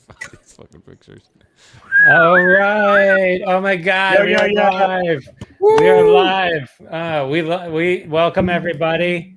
These fucking pictures. All right. Oh my God. We are live. We are live. We welcome everybody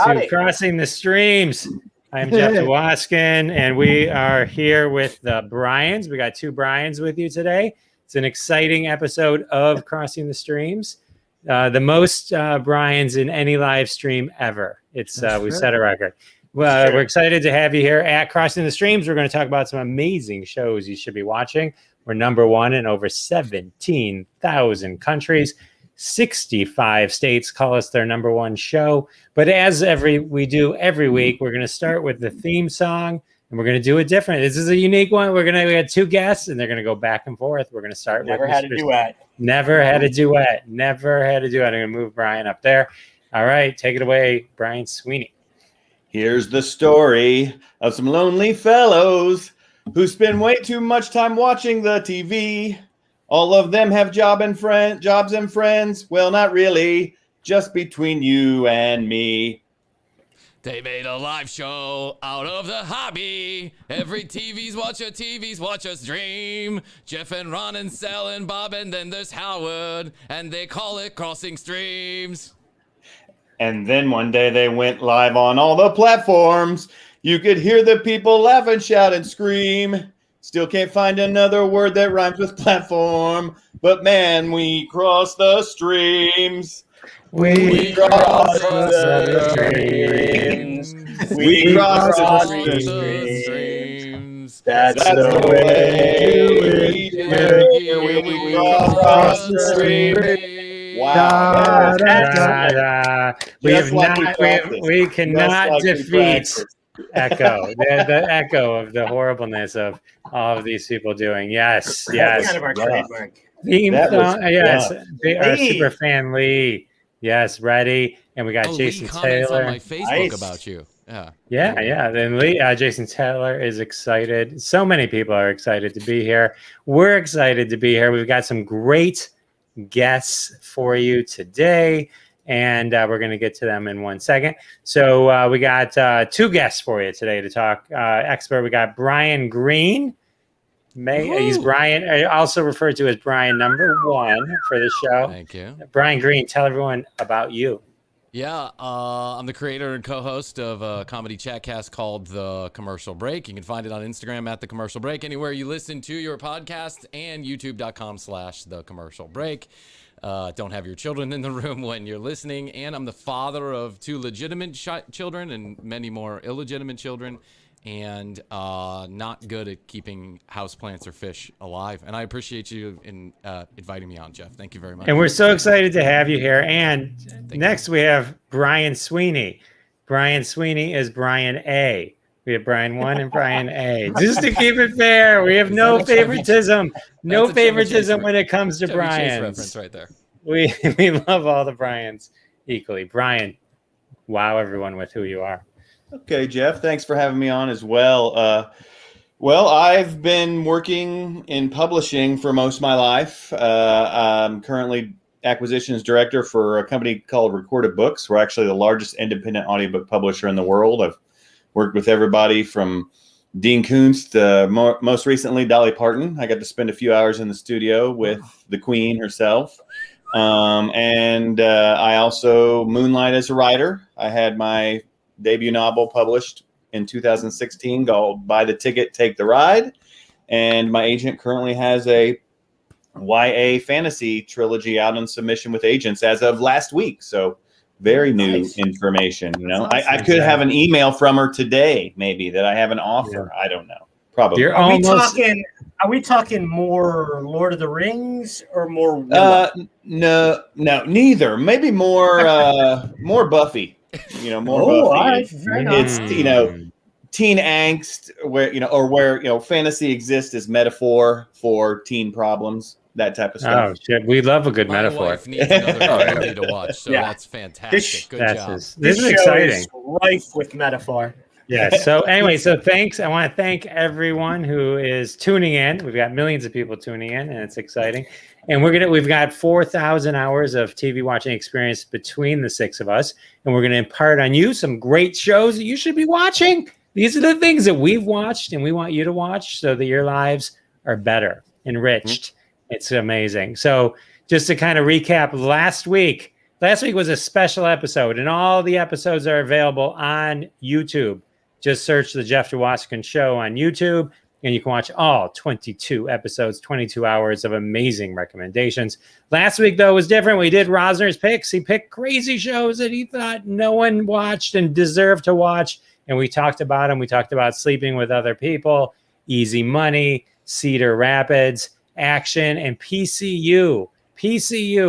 to Crossing the Streams. I'm Jeff DeWaskin, and we are here with the Bryans. We got two Bryans with you today. It's an exciting episode of Crossing the Streams. The most Bryans in any live stream ever. It's we set a record. Well, we're excited to have you here at Crossing the Streams. We're going to talk about some amazing shows you should be watching. We're number one in over 17,000 countries. 65 states call us their number one show. But as we do every week, we're going to start with the theme song, and we're going to do it different. This is a unique one. We got two guests, and they're going to go back and forth. We're going to start with Never had a duet. Never had a duet. I'm going to move Bryan up there. All right, take it away, Bryan Sweeney. Here's the story of some lonely fellows who spend way too much time watching the TV. All of them have jobs and friends. Well, not really, just between you and me. They made a live show out of the hobby. Every TV's watch us dream. Jeff and Ron and Sal and Bob, and then there's Howard, and they call it Crossing Streams. And then one day they went live on all the platforms. You could hear the people laugh and shout and scream. Still can't find another word that rhymes with platform. But man, we cross the streams. We cross the streams. We cross the streams. That's the way we do it. We cross the streams. Wow. We cannot defeat Echo. The echo of the horribleness of all of these people doing. Yes. That's kind of our trademark. Yes. Our super fan Lee. Yes, ready. And we got Jason Lee Taylor on my Facebook about you. Yeah. Then Lee, Jason Taylor is excited. So many people are excited to be here. We're excited to be here. We've got some great guests for you today, and we're going to get to them in 1 second. So we got two guests for you today to talk expert. We got Bryan Green. He's Bryan, also referred to as Bryan number one for the show. Thank you. Bryan Green, tell everyone about you. Yeah, I'm the creator and co-host of a comedy chatcast called The Commercial Break. You can find it on Instagram at The Commercial Break, anywhere you listen to your podcast, and youtube.com/The Commercial Break. Don't have your children in the room when you're listening. And I'm the father of two legitimate children and many more illegitimate children, and not good at keeping houseplants or fish alive. And I appreciate you in inviting me on, Jeff. Thank you very much. And we're so excited to have you here. And next we have Bryan Sweeney. Bryan Sweeney is Bryan A. We have Bryan 1 and Bryan A. Just to keep it fair, we have no favoritism. No favoritism when it comes to Bryans. Reference right there. We love all the Bryans equally. Bryan, wow everyone with who you are. Okay, Jeff, thanks for having me on as well. Well, I've been working in publishing for most of my life. I'm currently acquisitions director for a company called Recorded Books. We're actually the largest independent audiobook publisher in the world. I've worked with everybody from Dean Koontz to most recently Dolly Parton. I got to spend a few hours in the studio with the Queen herself. And I also moonlight as a writer. I had my debut novel published in 2016 called Buy the Ticket, Take the Ride. And my agent currently has a YA fantasy trilogy out on submission with agents as of last week. So very new information. You know, awesome. I could have an email from her today, maybe, that I have an offer. Yeah. I don't know. Probably. Are we talking more Lord of the Rings or more? No, neither. Maybe more Buffy. You know, more Buffy. It's teen angst, where fantasy exists as metaphor for teen problems. That type of stuff. Oh shit, we love a good My metaphor. wife needs another movie to watch, so that's fantastic. Good job. This is exciting. Is rife with metaphor. Yeah. So anyway, thanks. I want to thank everyone who is tuning in. We've got millions of people tuning in, and it's exciting. And we've got 4,000 hours of TV watching experience between the six of us, and we're gonna impart on you some great shows that you should be watching. These are the things that we've watched and we want you to watch so that your lives are better, enriched. It's amazing. So just to kind of recap, last week was a special episode, and all the episodes are available on YouTube. Just search the Jeff Dwoskin Show on YouTube, and you can watch all 22 episodes, 22 hours of amazing recommendations. Last week, though, was different. We did Rosner's picks. He picked crazy shows that he thought no one watched and deserved to watch, and we talked about them. We talked about Sleeping with Other People, Easy Money, Cedar Rapids, Action, and PCU,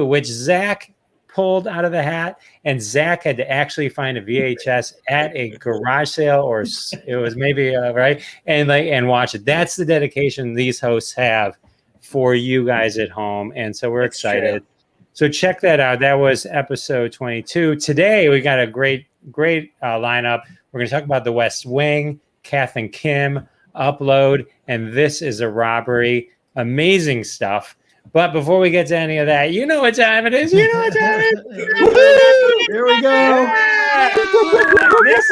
which Zach pulled out of the hat, and Zach had to actually find a VHS at a garage sale, or it was maybe right, and watch it. That's the dedication these hosts have for you guys at home, and so we're excited. So check that out. That was episode 22. Today we got a great lineup. We're going to talk about The West Wing, Kath and Kim, Upload, and This is a Robbery. Amazing stuff. But before we get to any of that, you know what time it is. You know what time it is. Here we go. I missed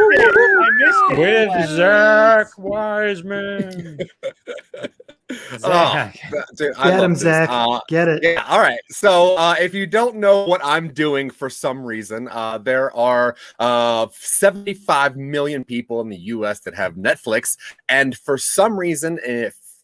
it. With Zach Wiseman. Zach. Dude, Get him, Zach. Get it. Yeah, all right. So if you don't know what I'm doing for some reason, there are 75 million people in the U.S. that have Netflix. And for some reason,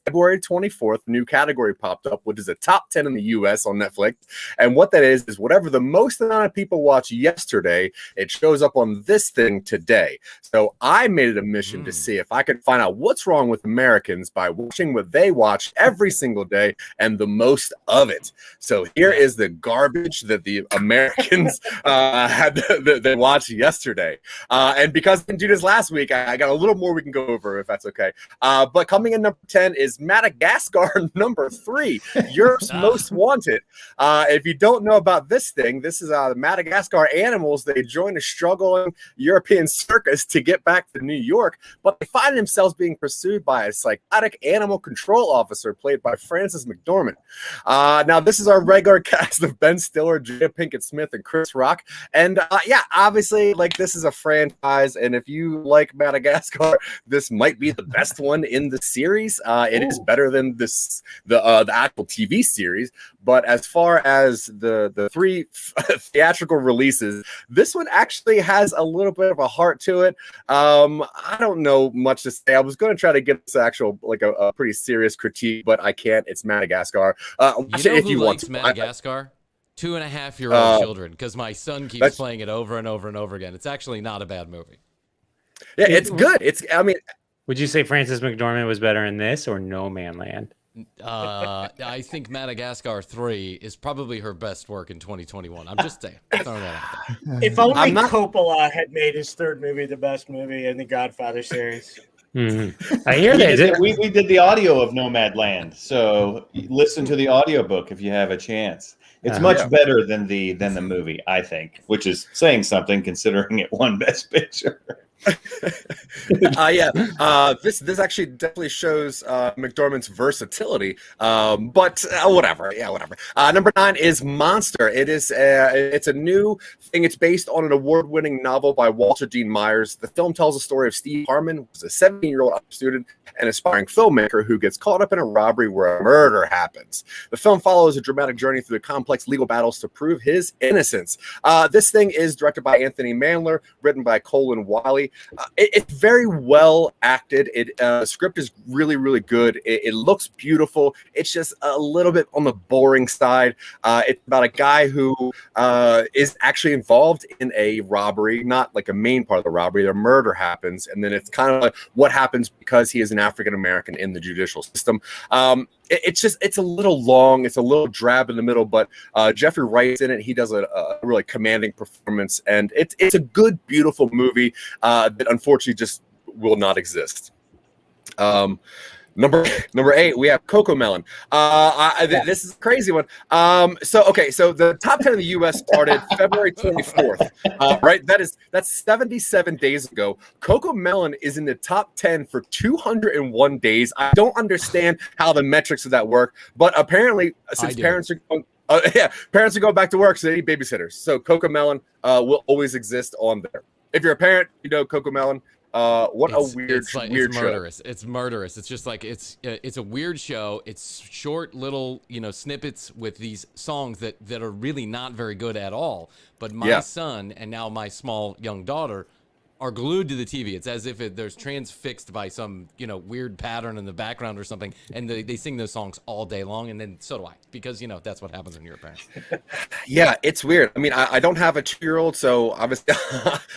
February 24th, a new category popped up, which is a top 10 in the US on Netflix. And what that is whatever the most amount of people watched yesterday, it shows up on this thing today. So I made it a mission to see if I could find out what's wrong with Americans by watching what they watch every single day and the most of it. So here is the garbage that the Americans had they watched yesterday. And because I didn't do this last week, I got a little more we can go over if that's okay. But coming in number 10 is Madagascar number 3, Europe's Most Wanted. If you don't know about this thing, this is the Madagascar animals. They join a struggling European circus to get back to New York, but they find themselves being pursued by a psychotic animal control officer played by Frances McDormand. Now, this is our regular cast of Ben Stiller, Jada Pinkett Smith, and Chris Rock. And obviously, this is a franchise, and if you like Madagascar, this might be the best one in the series. It is better than the actual TV series, but as far as the 3 theatrical releases, this one actually has a little bit of a heart to it. I don't know much to say. I was going to try to get this actual a pretty serious critique, but I can't. It's Madagascar. If you want Madagascar. 2.5-year-old children, because my son keeps playing it over and over and over again. It's actually not a bad movie. Yeah, it's good. Would you say Frances McDormand was better in this or No Man Land? I think Madagascar 3 is probably her best work in 2021. I'm just saying. Throwing that out there. If only Coppola had made his third movie the best movie in the Godfather series. Mm-hmm. I hear that. We did the audio of Nomadland, so listen to the audiobook if you have a chance. It's much better than the movie, I think, which is saying something considering it won Best Picture. This actually definitely shows McDormand's versatility, but whatever. Number 9 is Monster. It's a new thing. It's based on an award-winning novel by Walter Dean Myers. The film tells the story of Steve Harmon, who's a 17-year-old student and aspiring filmmaker who gets caught up in a robbery where a murder happens. The film follows a dramatic journey through the complex legal battles to prove his innocence. This thing is directed by Anthony Mandler, written by Colin Wiley. It's very well acted. The script is really, really good. It looks beautiful. It's just a little bit on the boring side. It's about a guy who is actually involved in a robbery, not like a main part of the robbery. A murder happens, and then it's kind of like what happens because he is an African American in the judicial system. It's a little long. It's a little drab in the middle, but Jeffrey Wright's in it. He does a really commanding performance, and it's a good, beautiful movie that unfortunately just will not exist. Number 8, we have Coco Melon. This is a crazy one. So the top 10 in the U.S. started February 24th. Right, that's 77 days ago. Coco Melon is in the top 10 for 201 days. I don't understand how the metrics of that work, but apparently, since parents are going back to work, so they need babysitters. So Coco Melon will always exist on there. If you're a parent, you know Coco Melon. What a weird it's show. murderous. It's murderous. It's just like it's a weird show. It's short little snippets with these songs that are really not very good at all. But my son and now my small young daughter are glued to the TV. It's as if there's transfixed by some weird pattern in the background or something, and they sing those songs all day long, and then so do I, because that's what happens when you're a parent. Yeah, it's weird. I mean, I don't have a 2-year-old, so obviously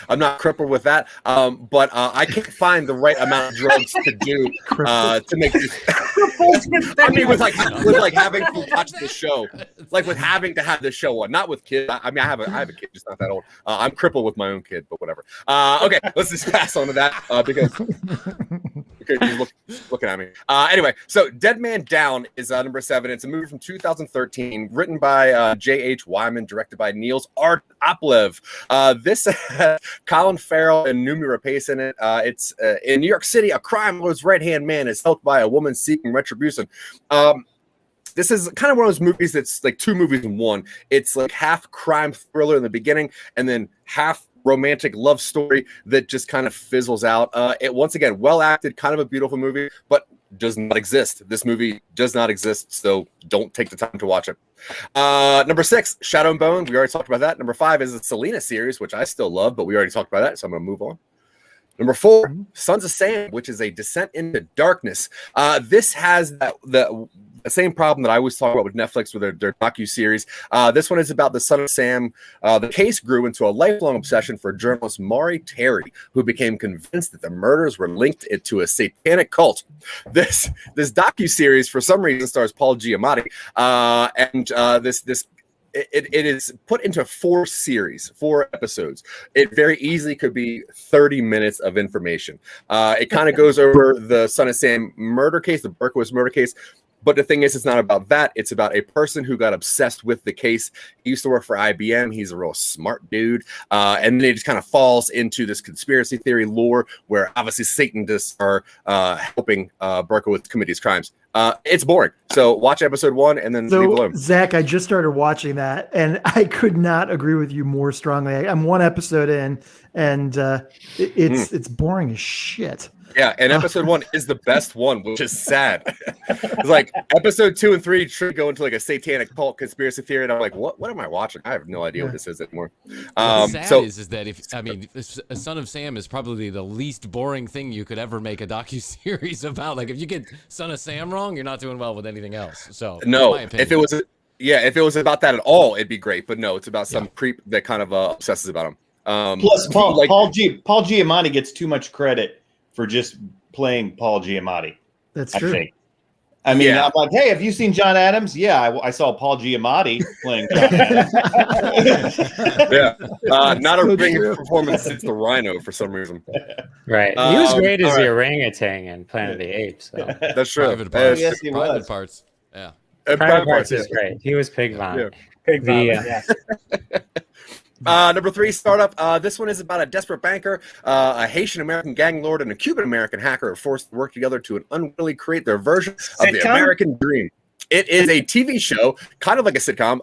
I'm not crippled with that. But I can't find the right amount of drugs to do to make this. I mean, with having to watch the show, like with having to have this show on, not with kids. I mean, I have a kid, just not that old. I'm crippled with my own kid, but whatever. Okay, let's just pass on to that because he's looking at me. Anyway, so Dead Man Down is number 7. It's a movie from 2013, written by J.H. Wyman, directed by Niels Artaplev. This has Colin Farrell and Noomi Rapace in it. It's in New York City. A crime lord's right-hand man is helped by a woman seeking retribution. This is kind of one of those movies that's like 2 movies in one. It's like half crime thriller in the beginning and then half romantic love story that just kind of fizzles out. It once again, well acted, kind of a beautiful movie, but does not exist. This movie does not exist, so don't take the time to watch it. Number 6, Shadow and Bone. We already talked about that. Number 5 is the Selena series, which I still love, but we already talked about that, so I'm going to move on. Number 4, Sons of Sam, which is a descent into darkness. This has the same problem that I always talk about with Netflix with their docu-series. This one is about the Son of Sam. The case grew into a lifelong obsession for journalist Maury Terry, who became convinced that the murders were linked to a satanic cult. This docu-series, for some reason, stars Paul Giamatti, and it is put into 4 episodes. It very easily could be 30 minutes of information. It kind of goes over the Son of Sam murder case, the Berkowitz murder case. But the thing is, it's not about that. It's about a person who got obsessed with the case. He used to work for IBM. He's a real smart dude. And then it just kind of falls into this conspiracy theory lore where obviously Satanists are helping Berkowitz commit these crimes. It's boring. So watch episode 1 and then leave alone. Zach, I just started watching that and I could not agree with you more strongly. I'm 1 episode in and it's boring as shit. Yeah, and episode 1 is the best one, which is sad. It's like episode 2 and 3 should go into like a satanic cult conspiracy theory, and I'm like, what am I watching? I have no idea what this is anymore. What's sad is that a Son of Sam is probably the least boring thing you could ever make a docu-series about. Like if you get Son of Sam wrong, you're not doing well with anything else. So no, if it was about that at all, it'd be great. But no, it's about some creep that kind of obsesses about him. Plus, Paul Giamatti gets too much credit for just playing Paul Giamatti. That's true. I mean, I'm like, hey, have you seen John Adams? Yeah, I saw Paul Giamatti playing John Adams. Not a great performance since the Rhino for some reason. Right. He was great as the orangutan in Planet of the Apes. So. That's true. Private parts. Yes, he Private was. parts. Yeah. Private parts is great. He was Pig Von. Yeah. Pig Von, yeah. Number 3, Startup. This one is about a desperate banker, a Haitian-American gang lord, and a Cuban-American hacker are forced to work together to unwillingly create their version of the American dream. It is a TV show, kind of like a sitcom.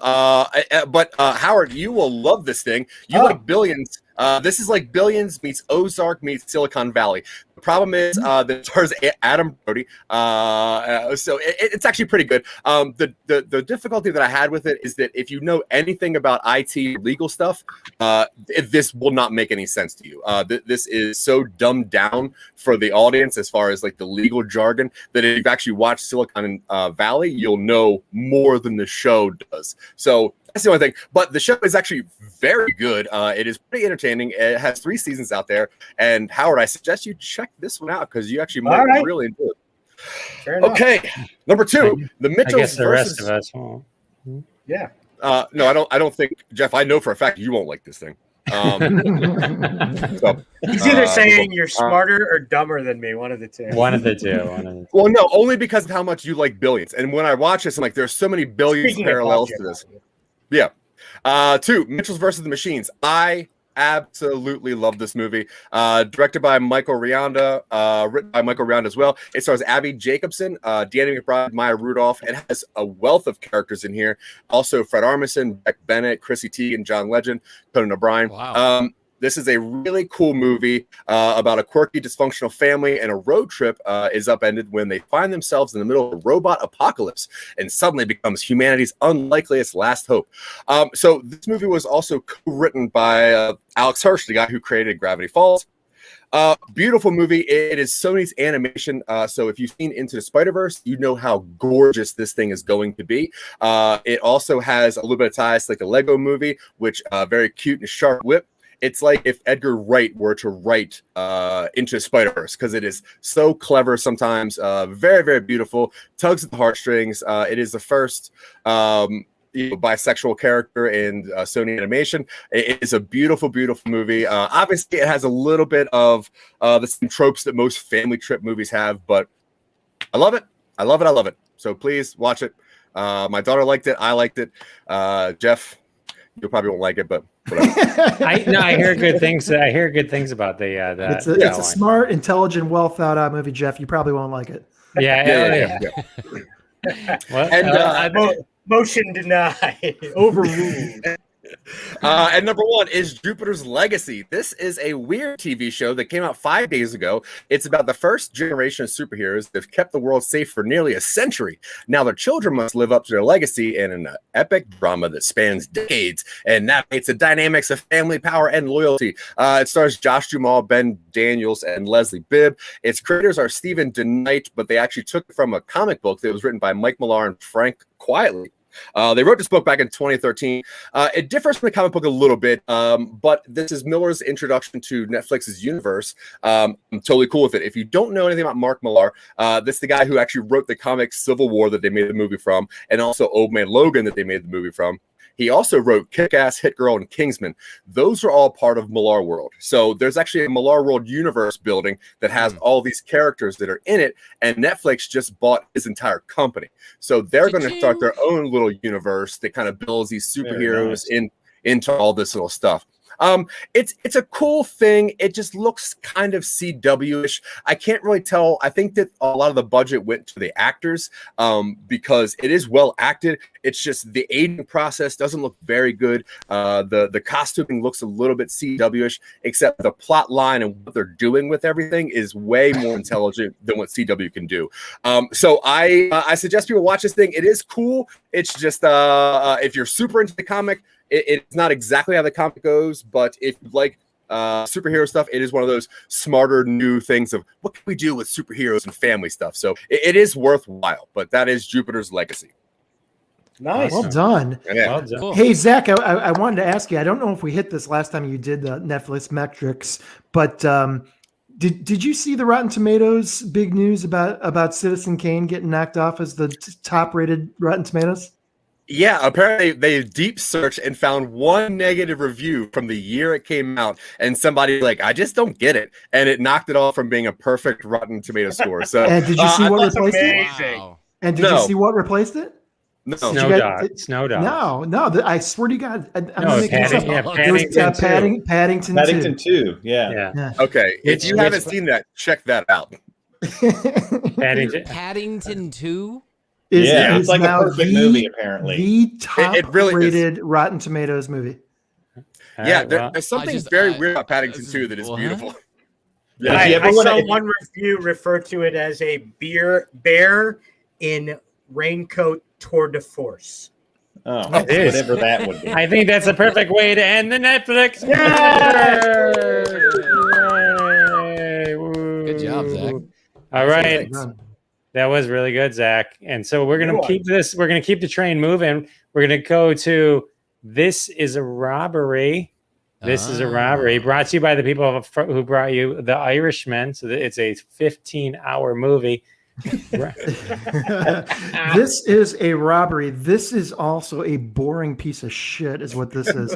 But Howard, you will love this thing. You like Billions. This is like Billions meets Ozark meets Silicon Valley. The problem is that it stars Adam Brody, so it's actually pretty good. The difficulty that I had with it is that if you know anything about IT legal stuff, this will not make any sense to you. This is so dumbed down for the audience as far as like the legal jargon that if you've actually watched Silicon Valley, you'll know more than the show does. So that's the only thing. But the show is actually very good. It is pretty entertaining. It has 3 seasons out there. And Howard, I suggest you check this one out because you actually might really enjoy it. Fair enough. Okay, number 2, the Mitchells I guess the versus... rest of us won't. Yeah. No, I don't think, Jeff, I know for a fact you won't like this thing. So, he's either saying you're smarter or dumber than me, one of the two. One of the two. Well, no, only because of how much you like Billions. And when I watch this, I'm like, there's so many Billions Speaking of parallels Bob to this. Giamatti. Yeah. 2, Mitchells versus the Machines. I absolutely love this movie. Directed by Michael Rianda, written by Michael Rianda as well. It stars Abby Jacobson, Danny McBride, Maya Rudolph. It has a wealth of characters in here. Also, Fred Armisen, Beck Bennett, Chrissy Teigen, John Legend, Conan O'Brien. Wow. This is a really cool movie about a quirky, dysfunctional family, and a road trip is upended when they find themselves in the middle of a robot apocalypse and suddenly becomes humanity's unlikeliest last hope. So this movie was also co-written by Alex Hirsch, the guy who created Gravity Falls. Beautiful movie. It is Sony's animation. So if you've seen Into the Spider-Verse, you know how gorgeous this thing is going to be. It also has a little bit of ties to like the Lego movie, which very cute and sharp wit. It's like if Edgar Wright were to write Into the Spider-Verse, because it is so clever sometimes, very, very beautiful, tugs at the heartstrings. It is the first bisexual character in Sony animation. It is a beautiful, beautiful movie. Obviously, it has a little bit of the same tropes that most family trip movies have, but I love it. I love it. I love it. So please watch it. My daughter liked it. I liked it. Jeff, you probably won't like it, but I hear good things. I hear good things about the. It's a smart, intelligent, well thought out movie, Jeff. You probably won't like it. Yeah. Well, and motion denied, overruled. And number one is Jupiter's Legacy. This is a weird TV show that came out 5 days ago. It's about the first generation of superheroes that have kept the world safe for nearly a century. Now their children must live up to their legacy in an epic drama that spans decades and navigates the dynamics of family, power, and loyalty. It stars Josh Duhamel, Ben Daniels, and Leslie Bibb. Its creators are Stephen DeKnight, but they actually took it from a comic book that was written by Mike Millar and Frank Quietly. They wrote this book back in 2013. It differs from the comic book a little bit, but this is Millar's introduction to Netflix's universe. I'm totally cool with it. If you don't know anything about Mark Millar, this is the guy who actually wrote the comic Civil War that they made the movie from, and also Old Man Logan that they made the movie from. He also wrote Kick-Ass, Hit Girl, and Kingsman. Those are all part of Millar World. So there's actually a Millar World universe building that has all these characters that are in it, and Netflix just bought his entire company. So they're going to start their own little universe that kind of builds these superheroes into all this little stuff. It's a cool thing. It just looks kind of CW-ish. I can't really tell. I think that a lot of the budget went to the actors because it is well acted. It's just the aging process doesn't look very good. The costuming looks a little bit CW-ish, except the plot line and what they're doing with everything is way more intelligent than what CW can do. So I suggest people watch this thing. It is cool. It's just if you're super into the comic, it's not exactly how the comic goes, but if you like superhero stuff, it is one of those smarter new things of what can we do with superheroes and family stuff. So it is worthwhile, but that is Jupiter's Legacy. Nice. Well done. Yeah. Well done. Cool. Hey, Zach, I wanted to ask you, I don't know if we hit this last time you did the Netflix metrics, but did you see the Rotten Tomatoes big news about Citizen Kane getting knocked off as the top rated Rotten Tomatoes? Yeah, apparently they deep searched and found one negative review from the year it came out, and somebody like, I just don't get it, and it knocked it off from being a perfect Rotten Tomato score. So, And did you see what replaced amazing. it? Wow. And did you see what replaced it? No, Snow Dog. No, I swear to God, I'm No, making this up. Paddington 2. Paddington 2. Paddington 2, yeah. Yeah. Okay, if you haven't seen that, check that out. Paddington 2? It's like a perfect movie, apparently. The top It really rated Rotten Tomatoes movie. There's something very weird about Paddington 2 that is beautiful. Yeah, I saw one review refer to it as a bear in raincoat tour de force. Oh, It is. whatever that would be. I think that's a perfect way to end the Netflix. Good job, Zach. All right. Done. That was really good, Zach. And so we're going to keep this. We're going to keep the train moving. We're going to go to This is a Robbery. This is a Robbery brought to you by the people who brought you The Irishman. So it's a 15-hour movie. This is a robbery. This is also a boring piece of shit, is what this is.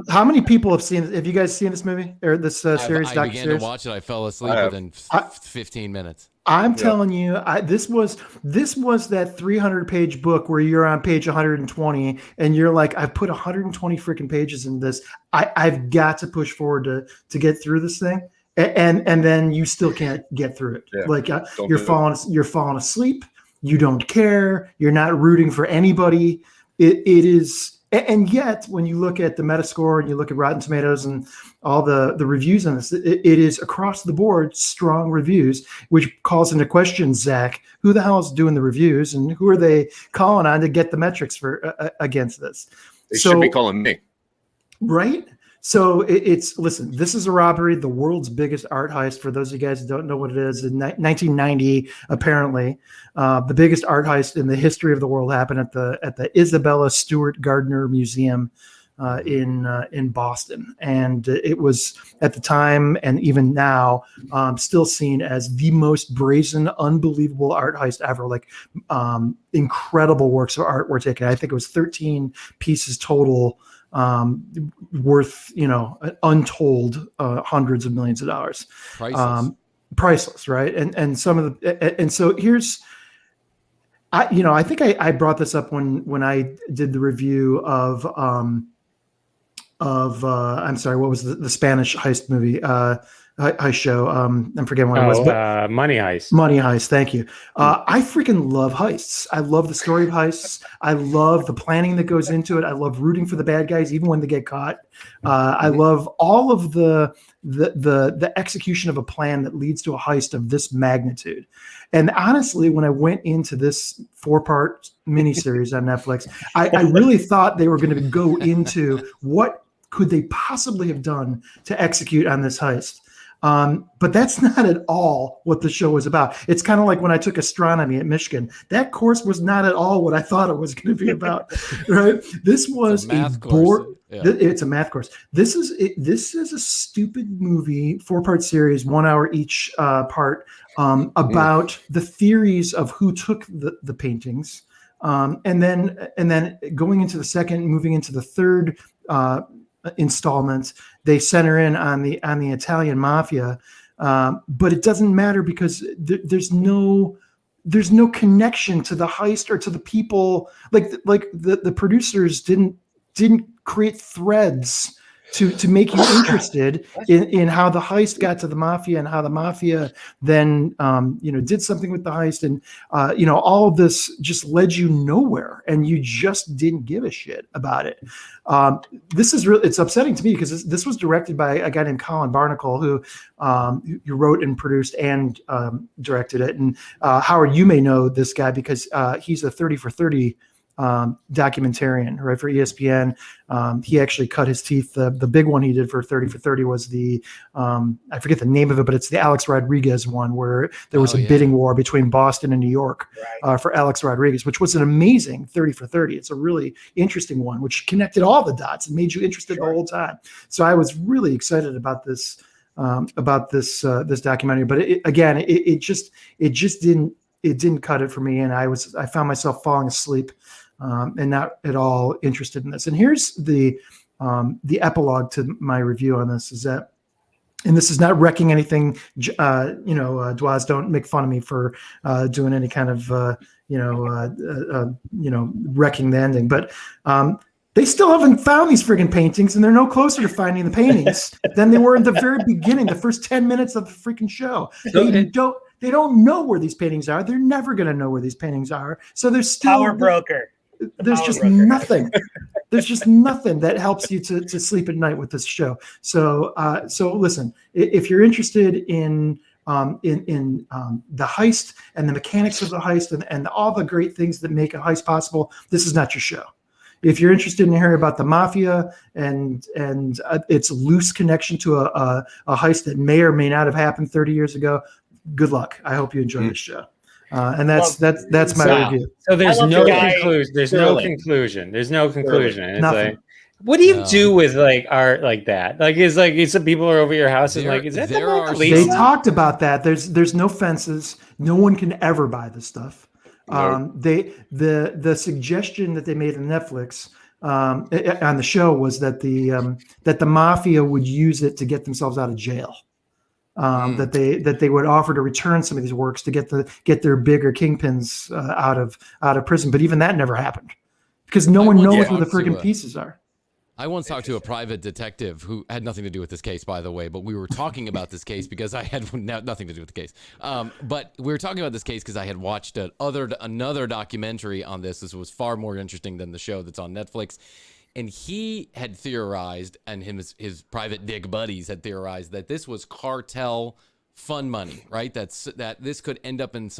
How many people have seen it? Have you guys seen this movie or this series? I began to watch it. I fell asleep within 15 minutes. I'm telling you, this was that 300-page book where you're on page 120 and you're like, I've put 120 freaking pages in this. I've got to push forward to get through this thing. And then you still can't get through it. Yeah. Like you're falling asleep. You don't care. You're not rooting for anybody. It is And yet, when you look at the Metascore and you look at Rotten Tomatoes and all the reviews on this, it is across the board strong reviews, which calls into question, Zach, who the hell is doing the reviews and who are they calling on to get the metrics for against this? They should be calling me. Right? So listen, this is a robbery, the world's biggest art heist. For those of you guys who don't know what it is, in 1990, apparently, the biggest art heist in the history of the world happened at the Isabella Stewart Gardner Museum in Boston, and it was at the time and even now still seen as the most brazen, unbelievable art heist ever. Like incredible works of art were taken. I think it was 13 pieces total. Worth untold hundreds of millions of dollars. Priceless, right? And some of the and so here's I think I brought this up when I did the review of I'm sorry, what was the Spanish heist movie heist show? I'm forgetting what it was. But Money Heist. Money Heist. Thank you. I freaking love heists. I love the story of heists. I love the planning that goes into it. I love rooting for the bad guys, even when they get caught. I love all of the execution of a plan that leads to a heist of this magnitude. And honestly, when I went into this 4-part miniseries on Netflix, I really thought they were going to go into what could they possibly have done to execute on this heist. But that's not at all what the show was about. It's kind of like when I took astronomy at Michigan. That course was not at all what I thought it was going to be about. Right? This was a math course. It's a math course. This is a stupid movie, 4-part series, 1 hour each part, about the theories of who took the paintings, and then going into the second, moving into the third installments, they center in on the Italian mafia, but it doesn't matter because there's no connection to the heist or to the people. Like the producers didn't create threads to make you interested in how the heist got to the mafia and how the mafia then did something with the heist, and all of this just led you nowhere and you just didn't give a shit about it. This is really, it's upsetting to me because this was directed by a guy named Colin Barnacle who wrote and produced and directed it. And Howard, you may know this guy because he's a 30 for 30 documentarian, right, for ESPN. He actually cut his teeth. The big one he did for 30 for 30 was the I forget the name of it, but it's the Alex Rodriguez one where there was a bidding war between Boston and New York for Alex Rodriguez, which was an amazing 30 for 30. It's a really interesting one, which connected all the dots and made you interested the whole time. So I was really excited about this documentary, but it just didn't cut it for me, and I found myself falling asleep and not at all interested in this. And here's the epilogue to my review on this is that, and this is not wrecking anything, Dwaz, don't make fun of me for doing any kind of wrecking the ending, but they still haven't found these friggin' paintings, and they're no closer to finding the paintings than they were at the very beginning, the first 10 minutes of the freaking show. They don't know where these paintings are. They're never going to know where these paintings are. So there's still power broker. There's just nothing. There's just nothing that helps you to sleep at night with this show. So listen, if you're interested in the heist and the mechanics of the heist and all the great things that make a heist possible, this is not your show. If you're interested in hearing about the mafia and its loose connection to a heist that may or may not have happened 30 years ago, good luck. I hope you enjoy this show. And that's my review. So there's no conclusion. There's no conclusion. There's no conclusion. It's nothing. like, what do you do with like art like that? Like it's some people are over your house and like, is that the Mona Lisa? They talked about that. There's no fences. No one can ever buy this stuff. The suggestion that they made on Netflix on the show was that the mafia would use it to get themselves out of jail. That they would offer to return some of these works to get their bigger kingpins out of prison, but even that never happened because no one knows where the freaking pieces are. I once talked to a private detective who had nothing to do with this case, by the way, but we were talking about this case because I had nothing to do with the case. But we were talking about this case because I had watched another documentary on this. This was far more interesting than the show that's on Netflix. And he had theorized, and his private dick buddies had theorized that this was cartel fun money, right? That this could end up in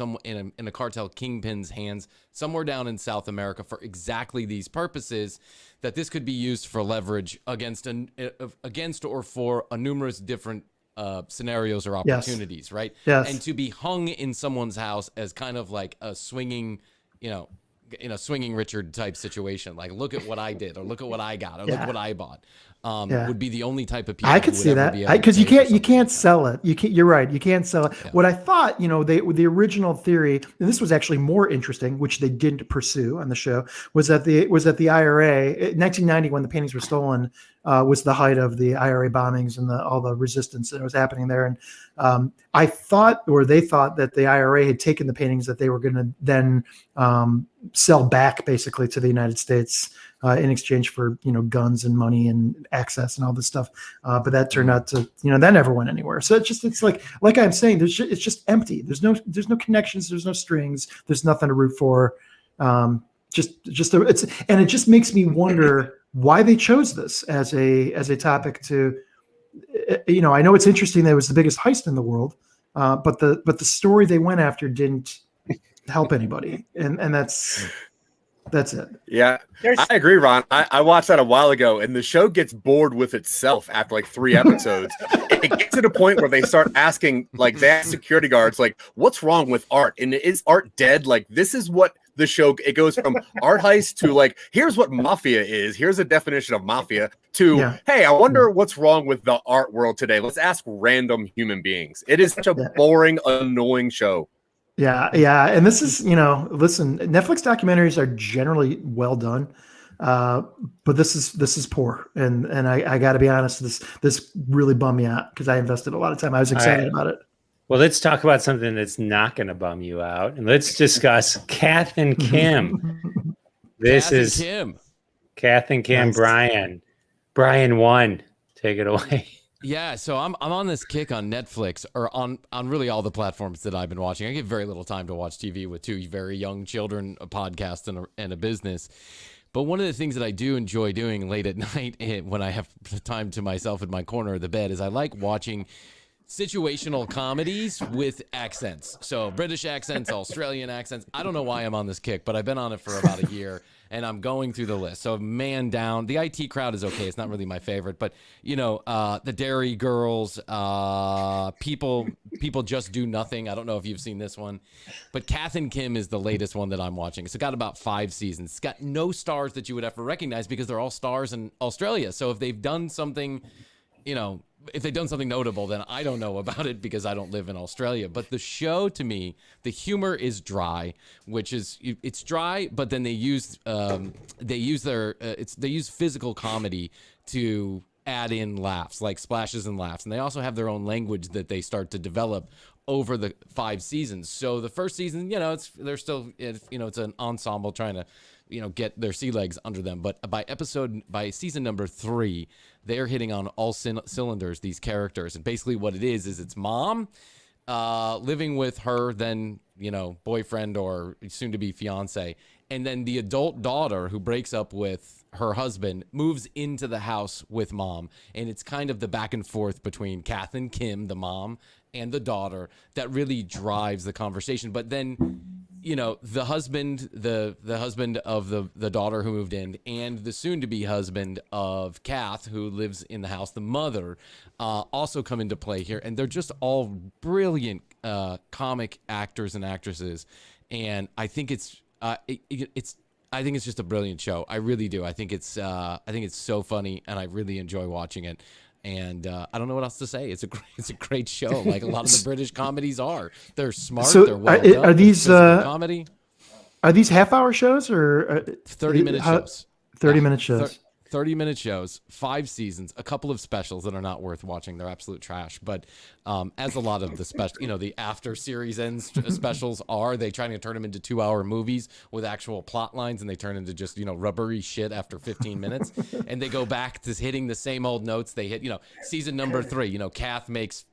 a cartel kingpin's hands somewhere down in South America for exactly these purposes. That this could be used for leverage against or for a numerous different scenarios or opportunities, right? Yes. And to be hung in someone's house as kind of like a swinging, swinging Richard type situation. Like, look at what I did, or look at what I got, or look what I bought. Would be the only type of people I could see that, because you can't sell it. You're right. You can't sell it. Yeah. What I thought, the original theory, and this was actually more interesting, which they didn't pursue on the show, was that the IRA, 1990, when the paintings were stolen, was the height of the IRA bombings and all the resistance that was happening there. And I thought, or they thought, that the IRA had taken the paintings that they were going to then sell back basically to the United States in exchange for guns and money and access and all this stuff, but that turned out to that never went anywhere. So it's like I'm saying, it's just empty. There's no connections. There's no strings. There's nothing to root for. It just makes me wonder why they chose this as a topic to. I know it's interesting that it was the biggest heist in the world, but the story they went after didn't help anybody, and that's it. Yeah, I agree, Ron. I watched that a while ago, and the show gets bored with itself after like 3 episodes. It gets to the point where they start asking, like, they ask security guards, like, what's wrong with Art? And is Art dead? Like, this is what the show, it goes from Art Heist to, like, here's what mafia is. Here's a definition of mafia to, hey, I wonder what's wrong with the art world today. Let's ask random human beings. It is such a boring, annoying show. Yeah. And this is, listen, Netflix documentaries are generally well done. But this is poor. And I gotta be honest, this really bummed me out because I invested a lot of time. I was excited about it. Well, let's talk about something that's not going to bum you out. And let's discuss Kath and Kim. This is Kath and Kim, nice. Bryan 1. Take it away. Yeah, so I'm on this kick on Netflix, or on really all the platforms that I've been watching. I get very little time to watch TV with 2 very young children, a podcast, and a business. But one of the things that I do enjoy doing late at night when I have time to myself in my corner of the bed is I like watching situational comedies with accents. So British accents, Australian accents. I don't know why I'm on this kick, but I've been on it for about a year. And I'm going through the list. So Man Down. The IT Crowd is okay. It's not really my favorite. But, the Dairy Girls, People Just Do Nothing. I don't know if you've seen this one. But Kath and Kim is the latest one that I'm watching. It's got about 5 seasons. It's got no stars that you would ever recognize because they're all stars in Australia. So if they've done something, if they've done something notable, then I don't know about it because I don't live in Australia. But the show, to me, the humor is dry, it's dry, but then they use physical comedy to add in laughs, like splashes and laughs. And they also have their own language that they start to develop over the 5 seasons. So the first season, it's an ensemble trying to, get their sea legs under them. But by season number 3, they're hitting on all cylinders, these characters. And basically what it is it's mom living with her then, boyfriend or soon to be fiance. And then the adult daughter who breaks up with her husband moves into the house with mom. And it's kind of the back and forth between Kath and Kim, the mom, and the daughter that really drives the conversation. But then, the husband, the husband of the daughter who moved in, and the soon-to-be husband of Kath, who lives in the house, the mother, also come into play here. And they're just all brilliant comic actors and actresses. And I think it's just a brilliant show. I really do. I think it's so funny, and I really enjoy watching it. And I don't know what else to say. It's a great show. Like a lot of the British comedies are. They're smart. So they're well done. Are these comedy? Are these half-hour shows or 30-minute shows? 30-minute shows. 30-minute shows, 5 seasons, a couple of specials that are not worth watching. They're absolute trash. But as a lot of the the after series ends specials are, they trying to turn them into 2-hour movies with actual plot lines, and they turn into just, rubbery shit after 15 minutes. And they go back to hitting the same old notes they hit, season number 3, Kath makes,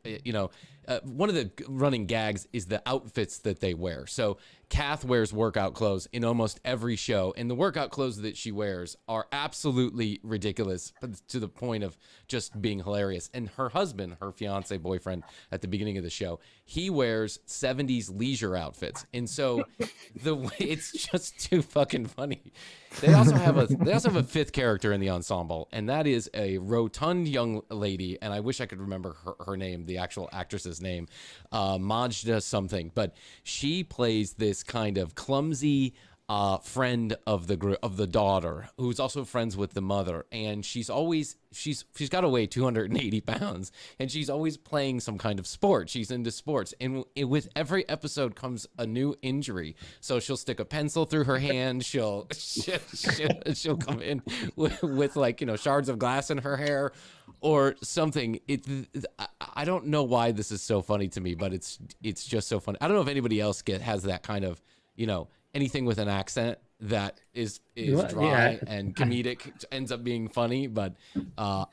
one of the running gags is the outfits that they wear. So Kath wears workout clothes in almost every show, and the workout clothes that she wears are absolutely ridiculous to the point of just being hilarious. And her husband, her fiance, boyfriend, at the beginning of the show, he wears 70s leisure outfits, and so it's just too fucking funny. They also have a fifth character in the ensemble, and that is a rotund young lady, and I wish I could remember her name, the actual actress's name, Majda something, but she plays this kind of clumsy friend of the daughter, who's also friends with the mother, and she's got to weigh 280 pounds, and she's always playing some kind of sport. She's into sports, and with every episode comes a new injury. So she'll stick a pencil through her hand. She'll come in with like, you know, shards of glass in her hair or something. I don't know why this is so funny to me, but it's just so funny. I don't know if anybody else has that kind of, you know, anything with an accent that is dry and comedic ends up being funny. But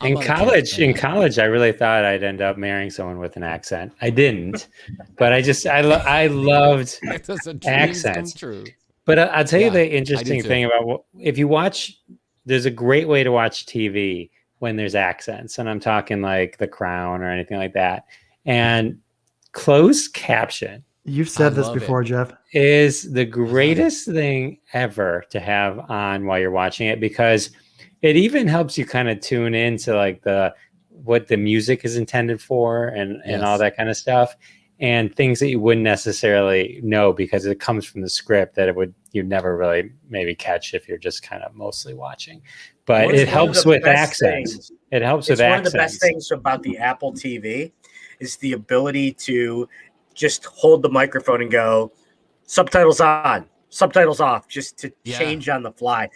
in college, I really thought I'd end up marrying someone with an accent. I didn't, but I loved accents. True. But I'll tell you the interesting thing about if you watch. There's a great way to watch TV when there's accents, and I'm talking like The Crown or anything like that, and closed caption. You've said this before, Jeff. Is the greatest thing ever to have on while you're watching it, because it even helps you kind of tune into like what the music is intended for and all that kind of stuff, and things that you wouldn't necessarily know because it comes from the script that you'd never really maybe catch if you're just kind of mostly watching. But it helps with accents. It helps with accents. One of the best things about the Apple TV is the ability to just hold the microphone and go, subtitles on, subtitles off, just to change on the fly.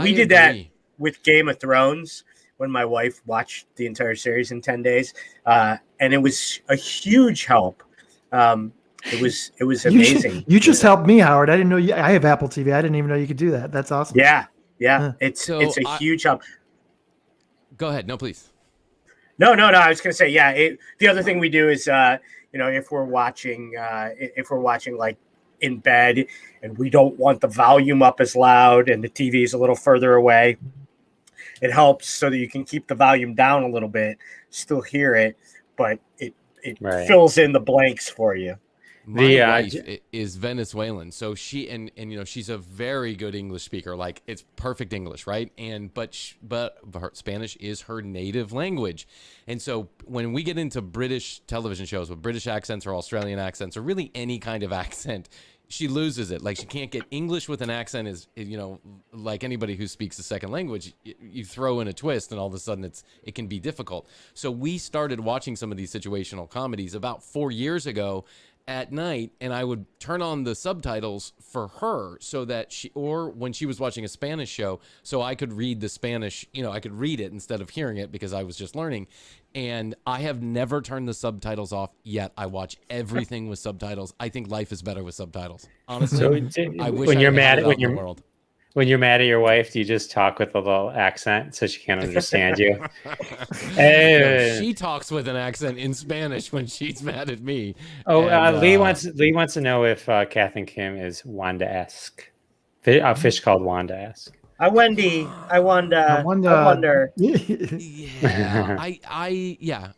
We did that with Game of Thrones when my wife watched the entire series in 10 days. And it was a huge help. It was amazing. You just helped me, Howard. I didn't know I have Apple TV. I didn't even know you could do that. That's awesome. Yeah. It's a huge help. Go ahead. No, please. No. I was going to say, the other thing we do is, if we're watching like in bed and we don't want the volume up as loud and the TV is a little further away, it helps so that you can keep the volume down a little bit, still hear it, but it fills in the blanks for you. My wife is Venezuelan, so she and she's a very good English speaker. Like, it's perfect English, right? But her Spanish is her native language, and so when we get into British television shows with British accents or Australian accents or really any kind of accent, she loses it. Like, she can't get English with an accent. Is like anybody who speaks a second language, you throw in a twist, and all of a sudden it can be difficult. So we started watching some of these situational comedies about 4 years ago at night, and I would turn on the subtitles for her so that or when she was watching a Spanish show, so I could read the Spanish, I could read it instead of hearing it because I was just learning. And I have never turned the subtitles off yet. I watch everything with subtitles. I think life is better with subtitles. Honestly, I wish when you're mad at the world. When you're mad at your wife, do you just talk with a little accent so she can't understand you? No, she talks with an accent in Spanish when she's mad at me. Lee wants to know if Kath and Kim is Wanda-esque. A fish called Wanda-esque. I wonder. Yeah,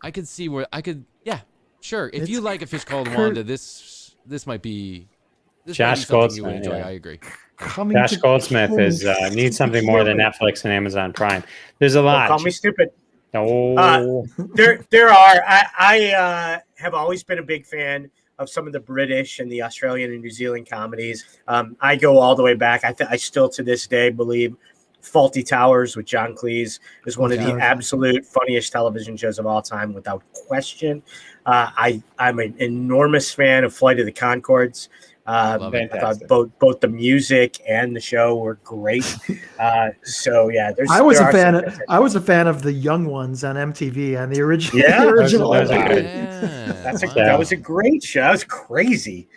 I could see where I could. Yeah, sure. If you like a fish called Wanda, this might be. Josh Goldsmith, you would enjoy. I agree. Josh Goldsmith needs something more than Netflix and Amazon Prime. There's a lot. Don't call me stupid. Oh, there are. I have always been a big fan of some of the British and the Australian and New Zealand comedies. I go all the way back. I still to this day believe Fawlty Towers with John Cleese is one of the absolute funniest television shows of all time, without question. I'm an enormous fan of Flight of the Conchords. I thought both the music and the show were great. I was a fan of the Young Ones on MTV on the original. Yeah, the original. That was a great show. That was crazy.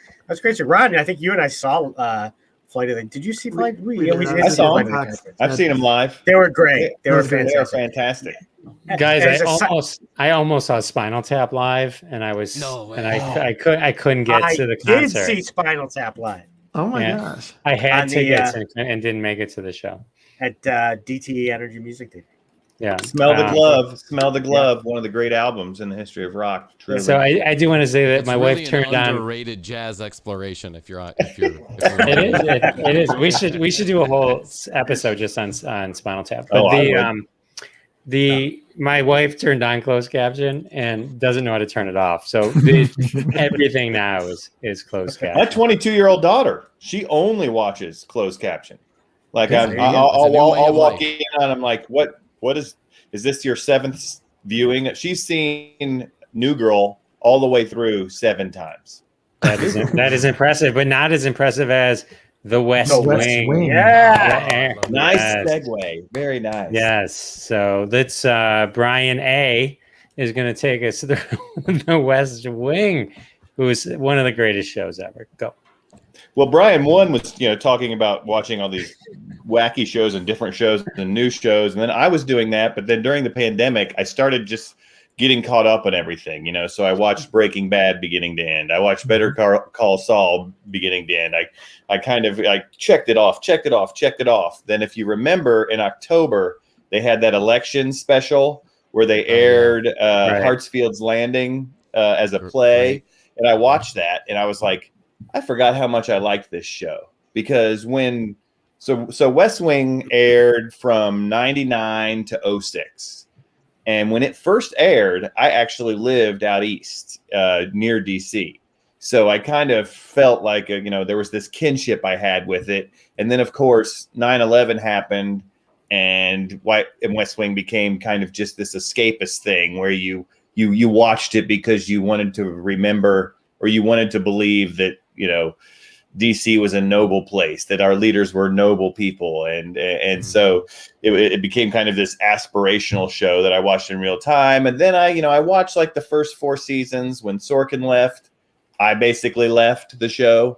Ron, I think you and I saw Flight of the. Did you see Flight? I saw them. I've seen them live. They were great. They were They are fantastic. fantastic. Guys, I almost saw Spinal Tap live, and I was I couldn't get to the concert. I did see Spinal Tap live. Oh my gosh! I had tickets and didn't make it to the show at DTE Energy Music Day. Yeah, Smell the Glove. Smell the Glove. Yeah. One of the great albums in the history of rock. Truly. So I do want to say that it's my wife turned on underrated jazz exploration. If you're it is. We should do a whole episode just on Spinal Tap. But my wife turned on closed caption and doesn't know how to turn it off. So everything now is closed caption. My 22-year-old daughter, she only watches closed caption. Like I'll walk in and I'm like, what is this your 7th viewing? She's seen New Girl all the way through 7 times. That is impressive, but not as impressive as The West Wing. Yeah. Nice segue. Very nice. Yes. So that's Bryan A is going to take us through The West Wing, who is one of the greatest shows ever. Go. Well, Bryan 1 was, talking about watching all these wacky shows and different shows and new shows. And then I was doing that. But then during the pandemic, I started just getting caught up on everything, So I watched Breaking Bad beginning to end. I watched Better Call Saul beginning to end. I checked it off. Then if you remember in October, they had that election special where they aired Hartsfield's Landing as a play. Right. And I watched that and I was like, I forgot how much I liked this show because so West Wing aired from 99 to 06. And when it first aired, I actually lived out east near DC. So I kind of felt like, there was this kinship I had with it. And then, of course, 9/11 happened and West Wing became kind of just this escapist thing where you watched it because you wanted to remember or you wanted to believe that, DC was a noble place, that our leaders were noble people. And so it became kind of this aspirational show that I watched in real time. And then I watched like the first 4 seasons. When Sorkin left, I basically left the show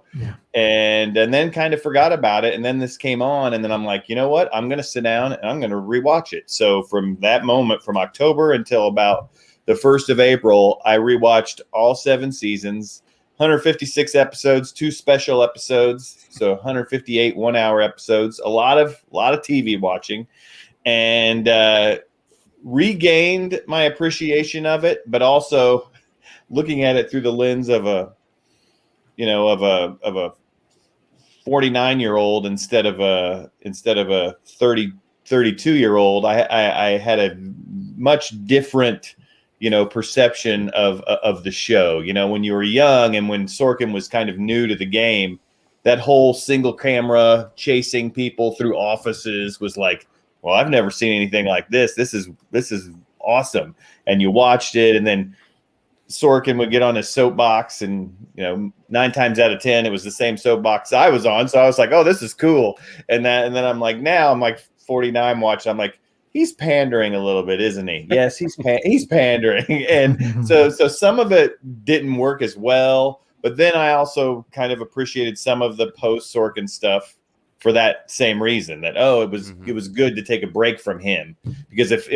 and then kind of forgot about it. And then this came on and then I'm like, you know what? I'm going to sit down and I'm going to rewatch it. So from that moment, from October until about the 1st of April, I rewatched all 7 seasons. 156 episodes, 2 special episodes, so 158 1-hour episodes. A lot of TV watching, and regained my appreciation of it, but also looking at it through the lens of a 49-year-old instead of a 32-year-old. I had a much different perception of the show. When you were young and when Sorkin was kind of new to the game, that whole single camera chasing people through offices was like, well, I've never seen anything like this. This is awesome. And you watched it, and then Sorkin would get on his soapbox, and 9 times out of 10 it was the same soapbox I was on. So I was like, oh, this is cool. And then I'm like, now I'm like 49 watching. I'm like, he's pandering a little bit, isn't he? Yes, he's pandering. And so some of it didn't work as well. But then I also kind of appreciated some of the post-Sorkin stuff for that same reason, that, it was good to take a break from him. Because if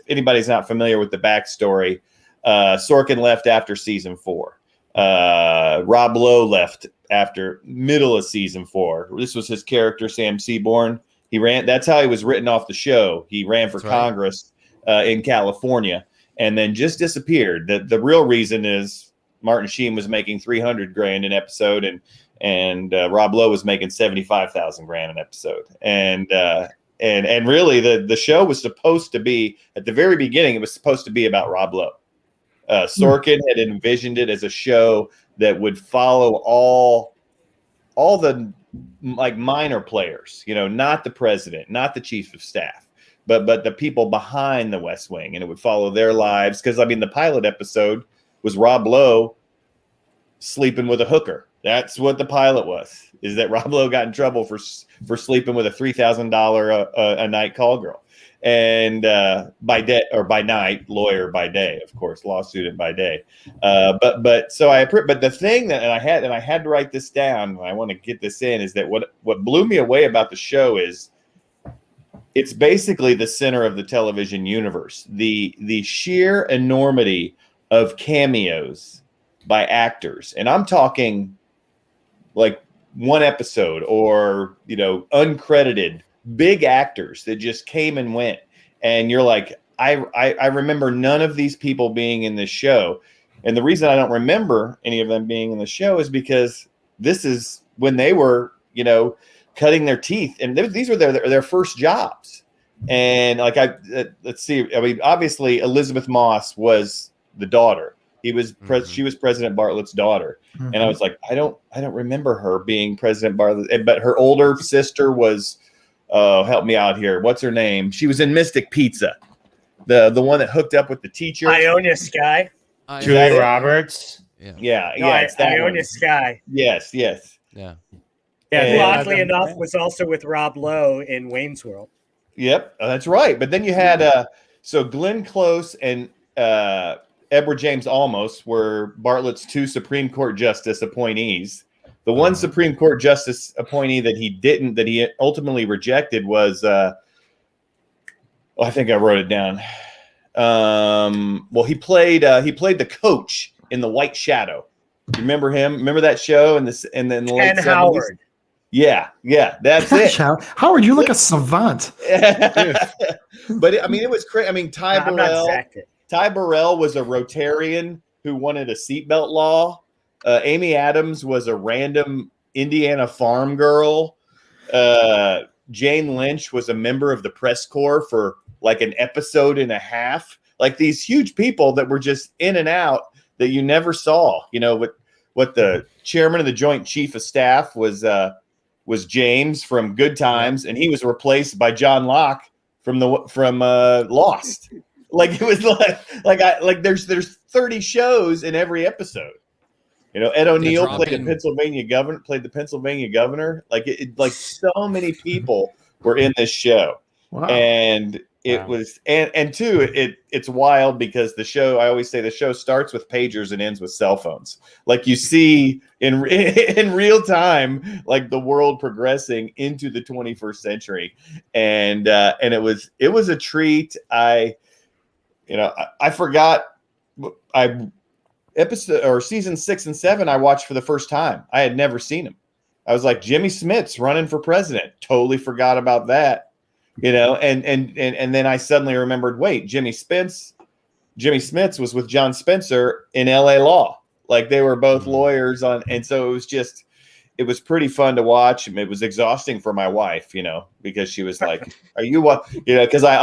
anybody's not familiar with the backstory, Sorkin left after season 4. Rob Lowe left after middle of season 4. This was his character, Sam Seaborn. He ran. That's how he was written off the show. He ran for Congress in California and then just disappeared. The real reason is Martin Sheen was making $300,000 an episode, and Rob Lowe was making $75,000 an episode. And really, the show was supposed to be, at the very beginning, it was supposed to be about Rob Lowe. Sorkin had envisioned it as a show that would follow all the like minor players, not the president, not the chief of staff, but the people behind the West Wing, and it would follow their lives. Because the pilot episode was Rob Lowe sleeping with a hooker. That's what the pilot was. Is that Rob Lowe got in trouble for sleeping with a $3,000 a night call girl, and by day or by night, lawyer by day, of course, law student by day. But the thing that I had to write this down, and I want to get this in, is that what blew me away about the show is it's basically the center of the television universe. The sheer enormity of cameos by actors, and I'm talking like one episode or uncredited big actors that just came and went, and you're like, I remember none of these people being in this show. And the reason I don't remember any of them being in the show is because this is when they were cutting their teeth, and these were their first jobs. And like let's see, I mean, obviously Elizabeth Moss was the daughter. She was President Bartlett's daughter. And I was like, I don't remember her being President Bartlett, but her older sister was help me out here. What's her name? She was in Mystic Pizza. The one that hooked up with the teacher. Iona Sky. Julia Roberts. Yeah. It's that Iona Sky. Yes. Yeah. Who, oddly enough, was also with Rob Lowe in Wayne's World. Yep, that's right. But then you had so Glenn Close and Edward James Olmos were Bartlett's two Supreme Court justice appointees. The one Supreme Court justice appointee that he ultimately rejected was I think I wrote it down. He played the coach in The White Shadow. You remember him? Remember that show in the late 70s? Howard. Yeah, that's it. Howard, you're like a savant. But I mean, it was crazy. I mean, Ty Burrell was a Rotarian who wanted a seatbelt law. Amy Adams was a random Indiana farm girl. Jane Lynch was a member of the press corps for like an episode and a half. Like these huge people that were just in and out that you never saw. What the chairman of the Joint Chief of Staff was James from Good Times, and he was replaced by John Locke from Lost. Like it was like there's 30 shows in every episode. Ed O'Neill played the Pennsylvania governor. Like so many people were in this show. Wow. And it was and two, it's wild because the show, I always say the show starts with pagers and ends with cell phones. Like you see in real time, like the world progressing into the 21st century. And it was a treat. I forgot episode or season 6 and 7 I watched for the first time. I had never seen them. I was like, Jimmy Smits running for president. Totally forgot about that. And then I suddenly remembered, wait, Jimmy Smits was with John Spencer in LA Law. Like they were both lawyers and so it was pretty fun to watch. It was exhausting for my wife, because she was like, are you what, because I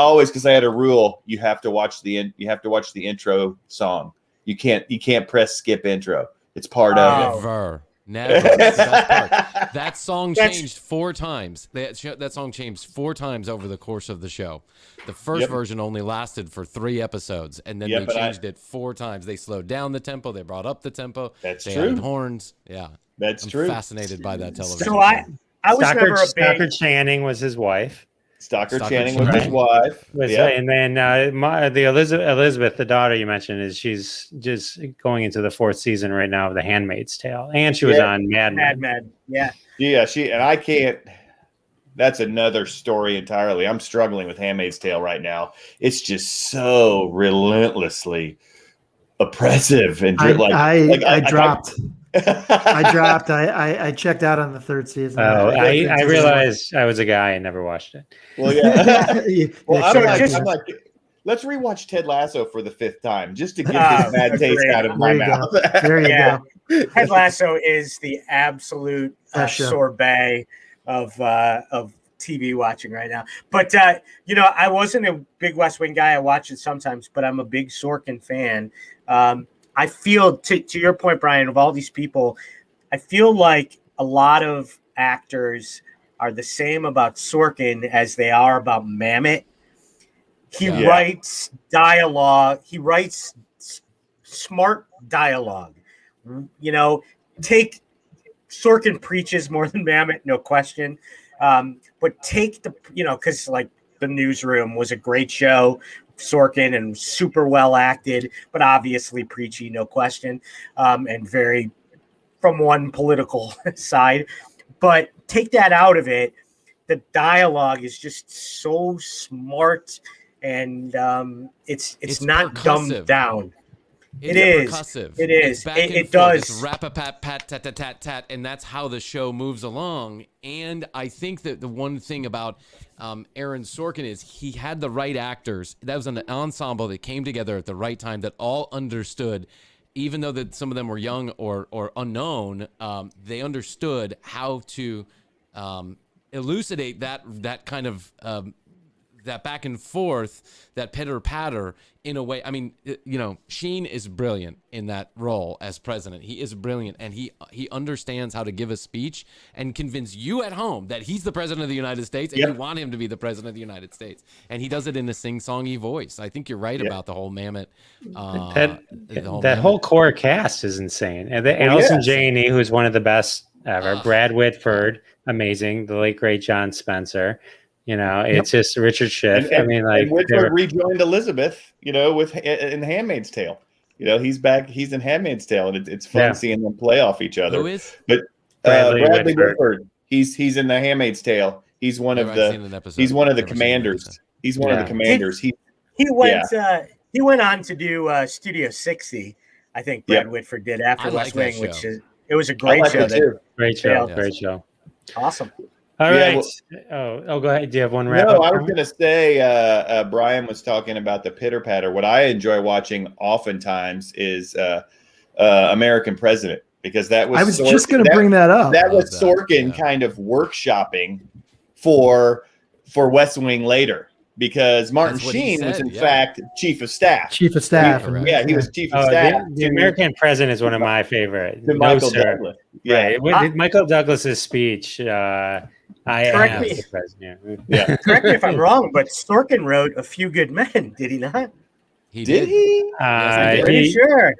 had a rule, you have to watch the intro song. You can't press skip intro. It's part of it. Never. That song changed 4 times. That song changed 4 times over the course of the show. The first version only lasted for 3 episodes, and then they changed it 4 times. They slowed down the tempo. They brought up the tempo. That's they true. Added horns. Yeah, I'm true. Fascinated by that television. So I was never a big. Stockard Channing was his wife. Stockard Channing was his wife. And then the Elizabeth, the daughter you mentioned, she's just going into the 4th season right now of The Handmaid's Tale, and she was on Mad Men. Yeah. I can't. That's another story entirely. I'm struggling with Handmaid's Tale right now. It's just so relentlessly oppressive and I dropped. I checked out on the 3rd season. I realized I was a guy and never watched it. Well, yeah. I'm like, let's rewatch Ted Lasso for the 5th time just to get this bad taste out of my mouth. There you go. Ted Lasso is the absolute sorbet of TV watching right now. But I wasn't a big West Wing guy. I watch it sometimes, but I'm a big Sorkin fan. I feel, to your point, Bryan, of all these people, I feel like a lot of actors are the same about Sorkin as they are about Mamet. He writes dialogue. He writes smart dialogue. Take Sorkin preaches more than Mamet, no question. But take because like The Newsroom was a great show. Sorkin and super well acted, but obviously preachy, no question, and very from one political side. But take that out of it, the dialogue is just so smart, and it's not percussive. dumbed down. It is percussive. It is. It's back and it forth. does. It's rap-a-pat, pat, tat, tat, tat, tat, and that's how the show moves along. And I think that the one thing about Aaron Sorkin is he had the right actors. That was an ensemble that came together at the right time that all understood, even though that some of them were young or unknown, they understood how to elucidate that kind of that back and forth, that pitter patter in a way. I mean, Sheen is brilliant in that role as president. He is brilliant, and he understands how to give a speech and convince you at home that he's the president of the United States and you want him to be the president of the United States. And he does it in a sing-songy voice. I think you're right about the whole Mamet. That whole core cast is insane. And Allison Janney, who's one of the best ever. Brad Whitford, amazing. The late great John Spencer. It's just Richard Schiff. And Whitford rejoined Elizabeth, in Handmaid's Tale. He's back. He's in Handmaid's Tale, and it's fun seeing them play off each other. Who is? But Bradley Whitford. He's in the Handmaid's Tale. He's one of the. He's one of the commanders. He's one of the commanders. He went on to do Studio 60. I think Brad Whitford did after West Wing, it was a great show. Great show. Awesome. All right. Go ahead. Do you have one wrap up? No, I was going to say, Bryan was talking about the pitter patter. What I enjoy watching oftentimes is American President, because that was. I was just going to bring that up. That was Sorkin kind of workshopping for West Wing later, because Martin Sheen was in fact chief of staff. He was chief of staff. The American President is one of my favorites. Michael Douglas. Yeah, Michael Douglas's speech. Correct me if I'm wrong, but Sorkin wrote A Few Good Men, did he not? Did he? I'm pretty sure.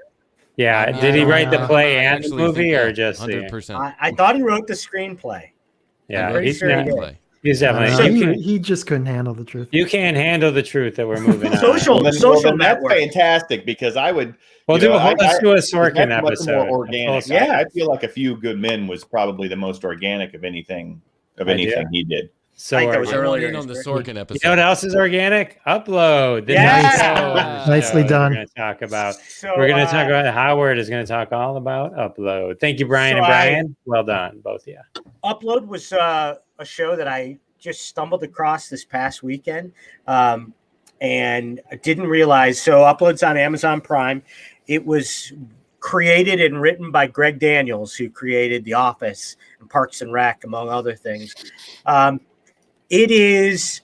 Yeah. Did he write the play and the movie, or just 100%? I thought he wrote the screenplay. Yeah, he's definitely. He just couldn't handle the truth. You can't handle the truth that we're moving on. Social network. That's fantastic, because I would. Let's do a Sorkin episode. More organic. I feel like A Few Good Men was probably the most organic of anything he did. So that was earlier on the Sorkin episode. You know what else is organic? Upload. Nicely done. We're going to talk about Howard is going to talk all about Upload. Thank you, Bryan and Bryan. Well done, both of you. Upload was a show that I just stumbled across this past weekend, and I didn't realize. So Upload's on Amazon Prime. It was created and written by Greg Daniels, who created The Office and Parks and Rec, among other things. It's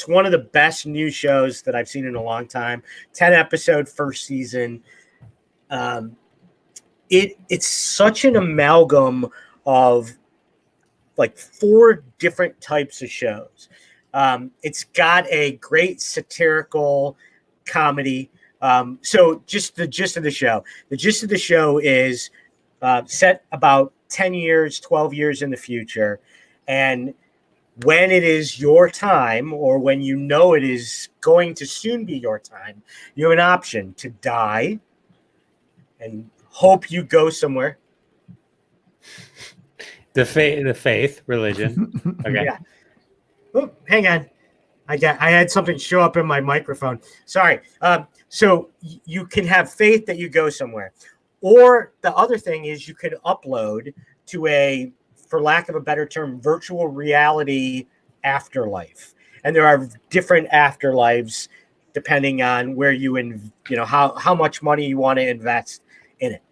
one of the best new shows that I've seen in a long time. 10-episode first season. It's such an amalgam of like 4 different types of shows. It's got a great satirical comedy. So just the gist of the show. The gist of the show is set about 10 years, 12 years in the future. And when it is your time, or when you know it is going to soon be your time, you have an option to die and hope you go somewhere. The faith, religion. Okay. Yeah. Oh, hang on. I had something show up in my microphone. Sorry. So you can have faith that you go somewhere. Or the other thing is you could upload to a, for lack of a better term, virtual reality afterlife. And there are different afterlives depending on where how much money you want to invest in it.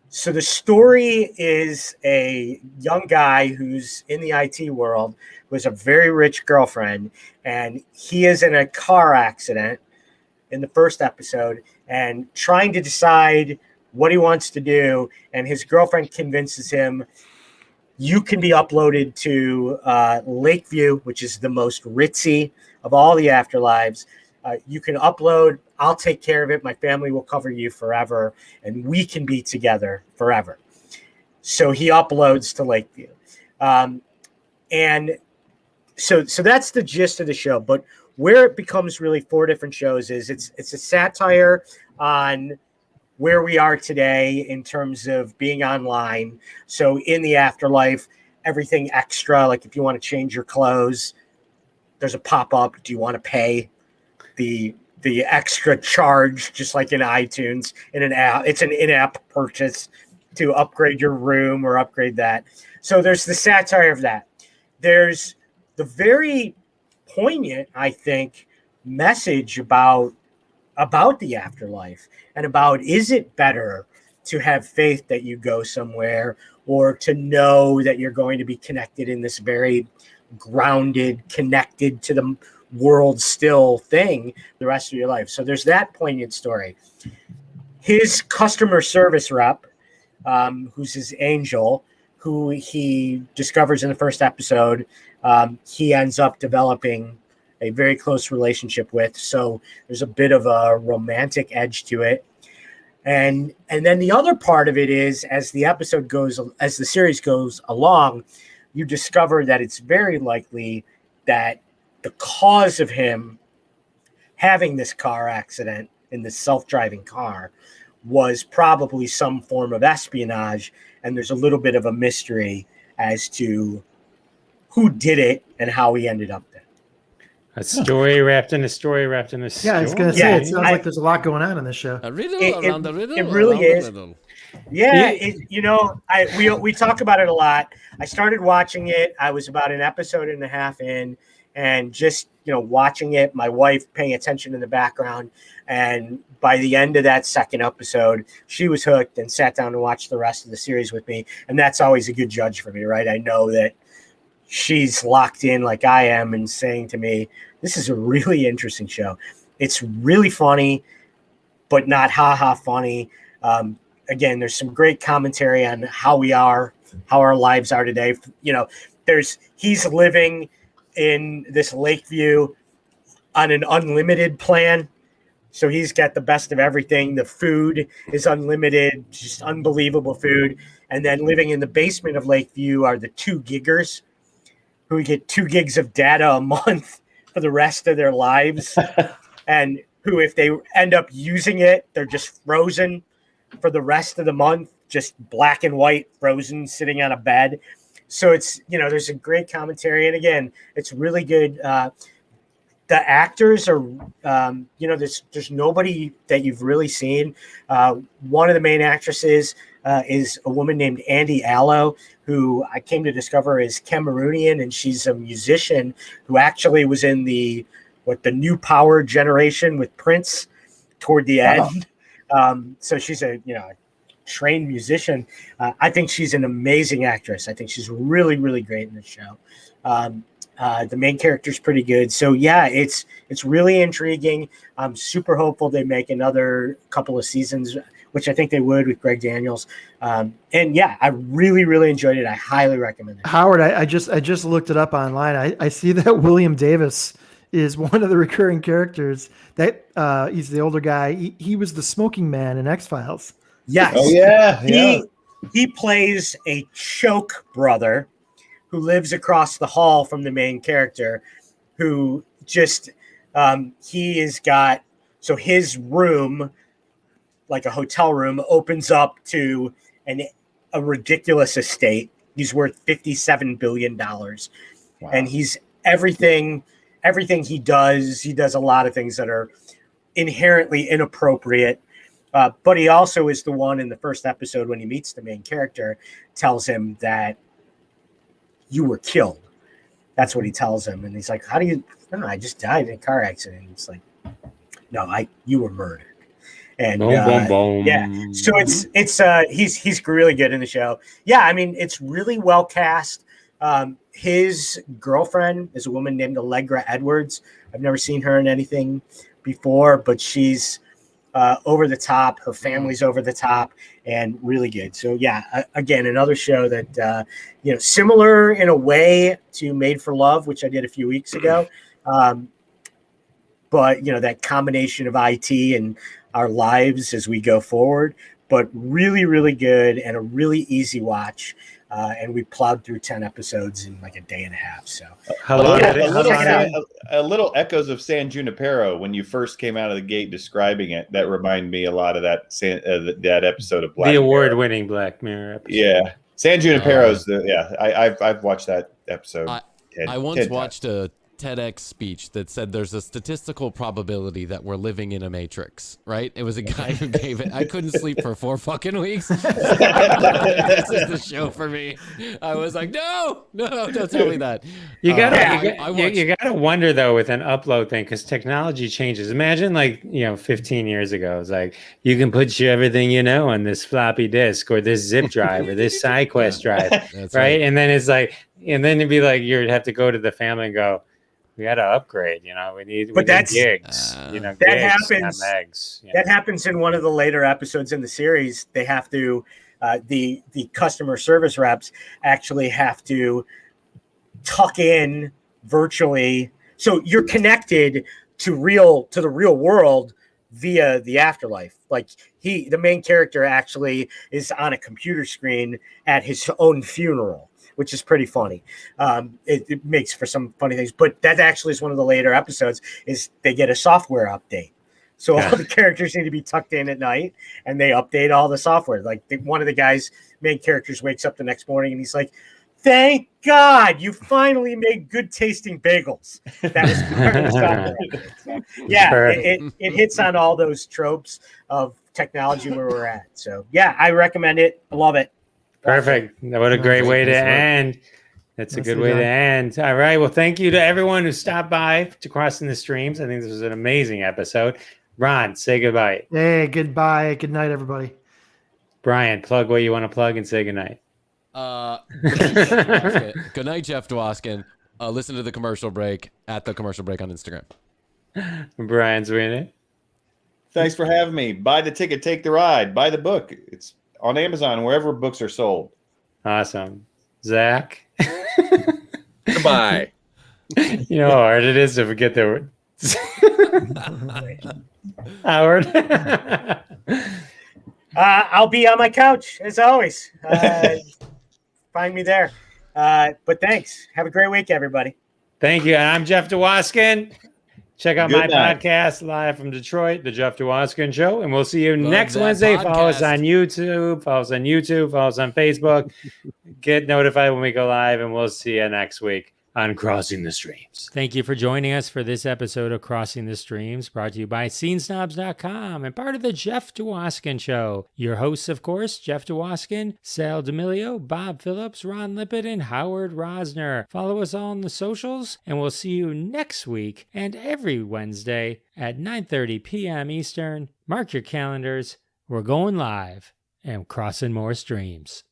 So the story is a young guy who's in the IT world, who has a very rich girlfriend, and he is in a car accident in the first episode and trying to decide what he wants to do. And his girlfriend convinces him, you can be uploaded to Lakeview, which is the most ritzy of all the afterlives. You can upload. I'll take care of it. My family will cover you forever, and we can be together forever. So he uploads to Lakeview. And so that's the gist of the show. But where it becomes really 4 different shows is it's a satire on where we are today in terms of being online. So in the afterlife, everything extra, like if you want to change your clothes, there's a pop-up. Do you want to pay the extra charge, just like in iTunes, in an app? It's an in-app purchase to upgrade your room or upgrade that. So there's the satire of that. There's the very poignant, I think, message about the afterlife and about, is it better to have faith that you go somewhere, or to know that you're going to be connected in this very grounded, connected to the world still thing the rest of your life? So there's that poignant story. His customer service rep, who's his angel, who he discovers in the first episode, he ends up developing a very close relationship with. So there's a bit of a romantic edge to it. And then the other part of it is, as the series goes along, you discover that it's very likely that the cause of him having this car accident in this self-driving car was probably some form of espionage. And there's a little bit of a mystery as to who did it and how he ended up there. A story wrapped in a story wrapped in a story. Yeah, I was going to say, it sounds like there's a lot going on in this show. A riddle around the riddle. It really around the is. riddle. Yeah, we talk about it a lot. I started watching it. I was about an episode and a half in, and just watching it, my wife paying attention in the background. And by the end of that second episode, she was hooked and sat down to watch the rest of the series with me. And that's always a good judge for me, right? I know that she's locked in like I am and saying to me, this is a really interesting show. It's really funny, but not ha-ha funny. Again, there's some great commentary on how our lives are today. He's living in this Lakeview on an unlimited plan. So he's got the best of everything. The food is unlimited, just unbelievable food. And then living in the basement of Lakeview are the 2 giggers, who get 2 gigs of data a month for the rest of their lives. And who, if they end up using it, they're just frozen for the rest of the month, just black and white, frozen, sitting on a bed. So it's, there's a great commentary. And again, it's really good. The actors are, there's nobody that you've really seen. One of the main actresses is a woman named Andy Allo, who I came to discover is Cameroonian, and she's a musician who actually was in the New Power generation with Prince toward the end. So she's a trained musician. I think she's an amazing actress. I think she's really, really great in the show. The main character's pretty good. So yeah, it's really intriguing. I'm super hopeful they make another couple of seasons, which I think they would with Greg Daniels. And yeah, I really, really enjoyed it. I highly recommend it. Howard, I just looked it up online. I see that William Davis is one of the recurring characters. That he's the older guy. He was the smoking man in X-Files. Yes. Oh yeah. He plays a choke brother who lives across the hall from the main character, who just his room, like a hotel room, opens up to a ridiculous estate. He's worth $57 billion. Wow. And he's everything he does a lot of things that are inherently inappropriate. But he also is the one in the first episode, when he meets the main character, tells him that you were killed. That's what he tells him. And he's like, how do you, no, I just died in a car accident. It's like, no, you were murdered. And yeah, so he's really good in the show. Yeah, I mean, it's really well cast. His girlfriend is a woman named Allegra Edwards. I've never seen her in anything before, but she's over the top. Her family's over the top and really good. So yeah, again, another show that similar in a way to Made for Love, which I did a few weeks ago. But that combination of IT and our lives as we go forward, but really, really good and a really easy watch. and we plowed through 10 episodes in like a day and a half. So How long did it- how long check it did it- A little echoes of San Junipero when you first came out of the gate describing it. That reminded me a lot of that that episode of Black the Mirror. award-winning Black Mirror episode. Yeah, San Junipero's I've watched that episode. I once watched a TEDx speech that said there's a statistical probability that we're living in a matrix, right? It was a guy who gave it. I couldn't sleep for 4 fucking weeks. This is the show for me. I was like, no, don't tell me that. You gotta wonder though with an upload thing, because technology changes. Imagine 15 years ago, it's like you can put everything you know on this floppy disk or this zip drive or this SideQuest drive, right? And then it's like, and then it'd be like you'd have to go to the family and go, we got to upgrade, we need gigs, that gigs, happens. not megs, That happens in one of the later episodes in the series. They have to, the customer service reps actually have to tuck in virtually. So you're connected to the real world via the afterlife. Like the main character actually is on a computer screen at his own funeral, which is pretty funny. It makes for some funny things, but that actually is one of the later episodes is they get a software update. So all the characters need to be tucked in at night and they update all the software. Like one of the main characters wakes up the next morning and he's like, thank God you finally made good tasting bagels. That was part of the software. Yeah, it hits on all those tropes of technology where we're at. So yeah, I recommend it. I love it. Perfect. What a great way to end. That's a good way to end. All right. Well, thank you to everyone who stopped by to Crossing the Streams. I think this was an amazing episode. Ron, say goodbye. Hey, goodbye. Good night, everybody. Brian, plug what you want to plug and say goodnight. Good night, Jeff Dwoskin. Listen to the commercial break at the commercial break on Instagram. Brian Sweeney. Thanks for having me. Buy the ticket, take the ride. Buy the book. It's on Amazon, wherever books are sold. Awesome. Zach. Goodbye. You know how hard it is to forget the word. Howard. I'll be on my couch as always. Find me there. But thanks. Have a great week, everybody. Thank you. And I'm Jeff Dwoskin. Check out my night. podcast live from Detroit, The Jeff Dwoskin Show. And we'll see you next Wednesday. Podcast. Follow us on YouTube. Follow us on Facebook. Get notified when we go live. And we'll see you next week on Crossing the Streams. Thank you for joining us for this episode of Crossing the Streams, brought to you by scenesnobs.com and part of the Jeff Dwoskin Show. Your hosts, of course, Jeff Dwoskin, Sal D'Amelio, Bob Phillips, Ron Lippett, and Howard Rosner. Follow us all on the socials, and we'll see you next week and every Wednesday at 9:30 p.m. Eastern. Mark your calendars. We're going live and crossing more streams.